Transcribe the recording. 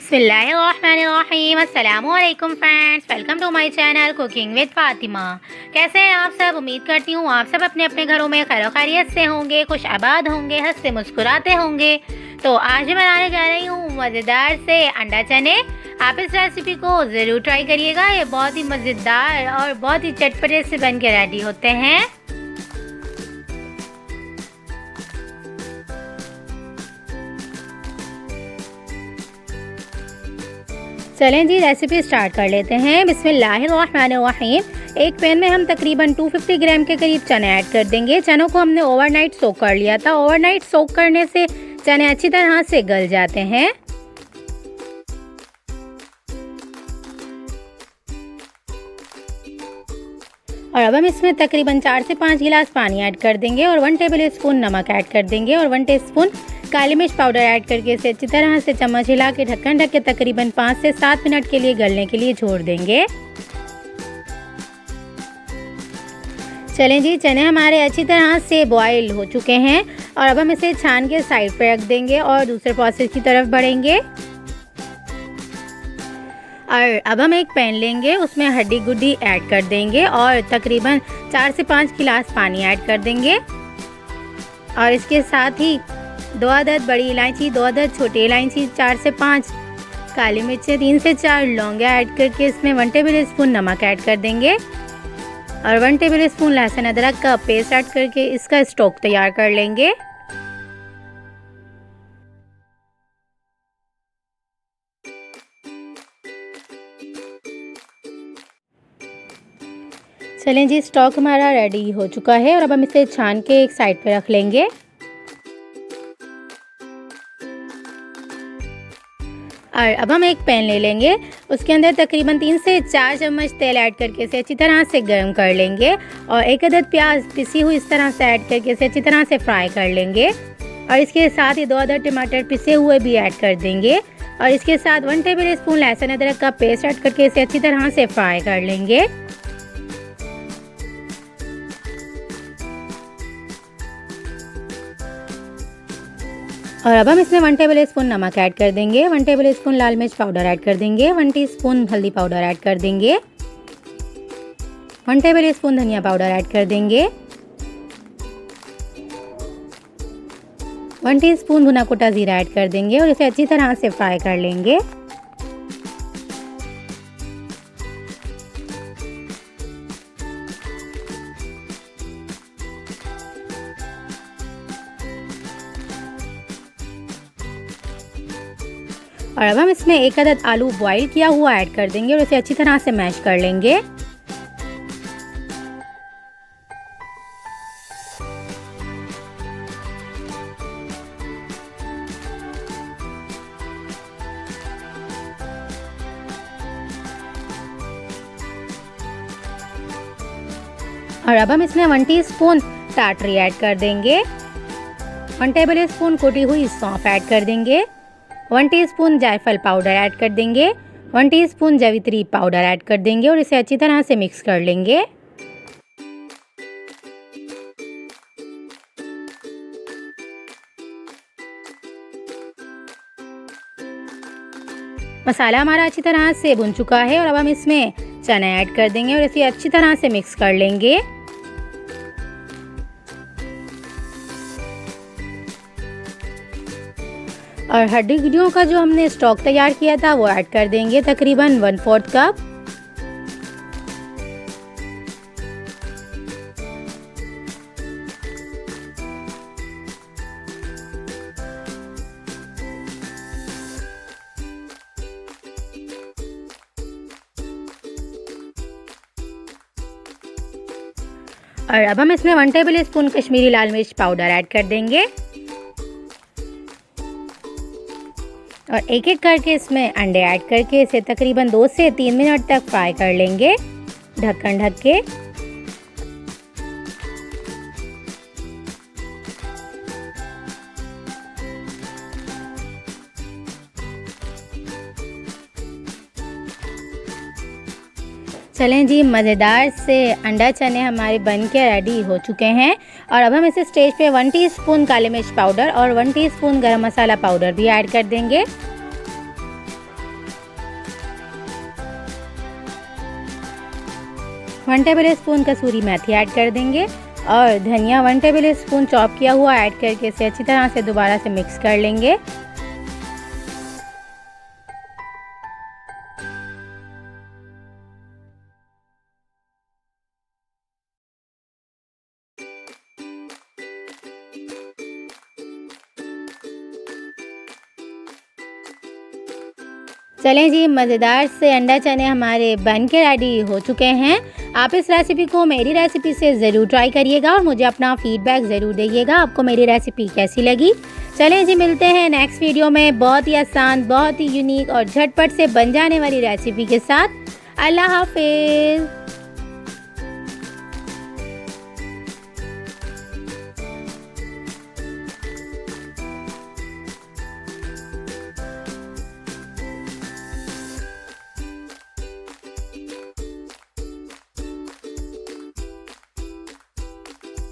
बिस्मिल्लाहिर्रहमानिर्रहीम। अस्सलामुअलैकुम friends, welcome to my channel cooking with Fatima. कैसे हैं आप सब? उम्मीद करती हूँ आप सब अपने अपने घरों में खैर खैरियत से होंगे, खुश आबाद होंगे, हंसते मुस्कुराते होंगे। तो आज मैं बनाने जा रही हूँ मज़ेदार से अंडा चने। आप इस रेसिपी को ज़रूर ट्राई करिएगा। ये बहुत ही मज़ेदार और बहुत ही चटपटे से बन के रेडी होते हैं। चलें जी, रेसिपी स्टार्ट कर लेते हैं। बिस्मिल्लाहिर्रहमानिर्रहीम। एक पैन में हम तकरीबन 250 ग्राम के करीब चने ऐड कर देंगे। चनों को हमने ओवरनाइट सोक कर लिया था। ओवरनाइट सोक करने से चने अच्छी तरह से गल जाते हैं। और अब हम इसमें तकरीबन 4 से 5 गिलास पानी ऐड कर देंगे और 1 टेबल स्पून नमक ऐड कर देंगे और 1 टीस्पून काली मिर्च पाउडर ऐड करके इसे अच्छी तरह से चम्मच हिला के ढक्कन ढक के तकरीबन 5 से 7 मिनट के लिए गलने के लिए छोड़ देंगे। चलें जी, चने हमारे अच्छी तरह से बॉयल हो चुके हैं और अब हम इसे छान के साइड पे रख देंगे और दूसरे प्रोसेस की तरफ बढ़ेंगे। और अब हम एक पैन लेंगे, उसमें हड्डी गुड्डी ऐड कर देंगे और तकरीबन 4 से 5 गिलास पानी ऐड कर देंगे। और इसके साथ ही 2 अदद बड़ी इलायची, 2 अदद छोटी इलायची, 4 से 5 काली मिर्चें, 3 से 4 लौंगे ऐड करके इसमें 1 टेबल स्पून नमक ऐड कर देंगे और 1 टेबल स्पून लहसुन अदरक का पेस्ट ऐड करके इसका स्टॉक तैयार कर लेंगे। चलें जी, स्टॉक हमारा रेडी हो चुका है और अब हम इसे छान के एक साइड पे रख लेंगे। और अब हम एक पैन ले लेंगे, उसके अंदर तकरीबन 3 से 4 चम्मच तेल ऐड करके इसे अच्छी तरह से गर्म कर लेंगे और 1 अदद प्याज पिसी हुई इस तरह से ऐड करके इसे अच्छी तरह से फ्राई कर लेंगे। और इसके साथ ही 2 अदद टमाटर पिसे हुए भी ऐड कर देंगे और इसके साथ 1 टेबल स्पून लहसुन अदरक का पेस्ट ऐड करके इसे अच्छी तरह से फ्राई कर लेंगे। और अब हम इसमें 1 टेबल स्पून नमक ऐड कर देंगे, 1 टेबल स्पून लाल मिर्च पाउडर ऐड कर देंगे, 1 टीस्पून हल्दी पाउडर ऐड कर देंगे, 1 टेबल स्पून धनिया पाउडर ऐड कर देंगे, 1 टीस्पून भुना कुटा जीरा ऐड कर देंगे और इसे अच्छी तरह से फ्राई कर लेंगे। और अब हम इसमें 1 अदद आलू बॉईल किया हुआ ऐड कर देंगे और इसे अच्छी तरह से मैश कर लेंगे। और अब हम इसमें 1 टीस्पून टाटरी ऐड कर देंगे, 1 टेबल स्पून कुटी हुई सौंफ ऐड कर देंगे, 1 टीस्पून जायफल पाउडर ऐड कर देंगे, 1 टीस्पून जावित्री पाउडर ऐड कर देंगे और इसे अच्छी तरह से मिक्स कर लेंगे। मसाला हमारा अच्छी तरह से भुन चुका है और अब हम इसमें चने ऐड कर देंगे और इसे अच्छी तरह से मिक्स कर लेंगे। और हड्डी गुड्डियों का जो हमने स्टॉक तैयार किया था वो ऐड कर देंगे, तकरीबन 1/4 कप। और अब हम इसमें 1 टेबल स्पून कश्मीरी लाल मिर्च पाउडर ऐड कर देंगे और एक एक करके इसमें अंडे ऐड करके इसे तकरीबन 2 से 3 मिनट तक फ्राई कर लेंगे ढक्कन ढक के। चलें जी, मज़ेदार से अंडा चने हमारे बन के रेडी हो चुके हैं। और अब हम इस स्टेज पे 1 टीस्पून काली मिर्च पाउडर और 1 टीस्पून गरम मसाला पाउडर भी ऐड कर देंगे। 1 टेबल स्पून कसूरी मेथी ऐड कर देंगे और धनिया 1 टेबल स्पून चॉप किया हुआ ऐड करके इसे अच्छी तरह से दोबारा से मिक्स कर लेंगे। चलें जी, मज़ेदार से अंडा चने हमारे बन के रेडी हो चुके हैं। आप इस रेसिपी को मेरी रेसिपी से ज़रूर ट्राई करिएगा और मुझे अपना फीडबैक ज़रूर दीजिएगा आपको मेरी रेसिपी कैसी लगी। चलें जी, मिलते हैं नेक्स्ट वीडियो में बहुत ही आसान, बहुत ही यूनिक और झटपट से बन जाने वाली रेसिपी के साथ। अल्लाह हाफिज़।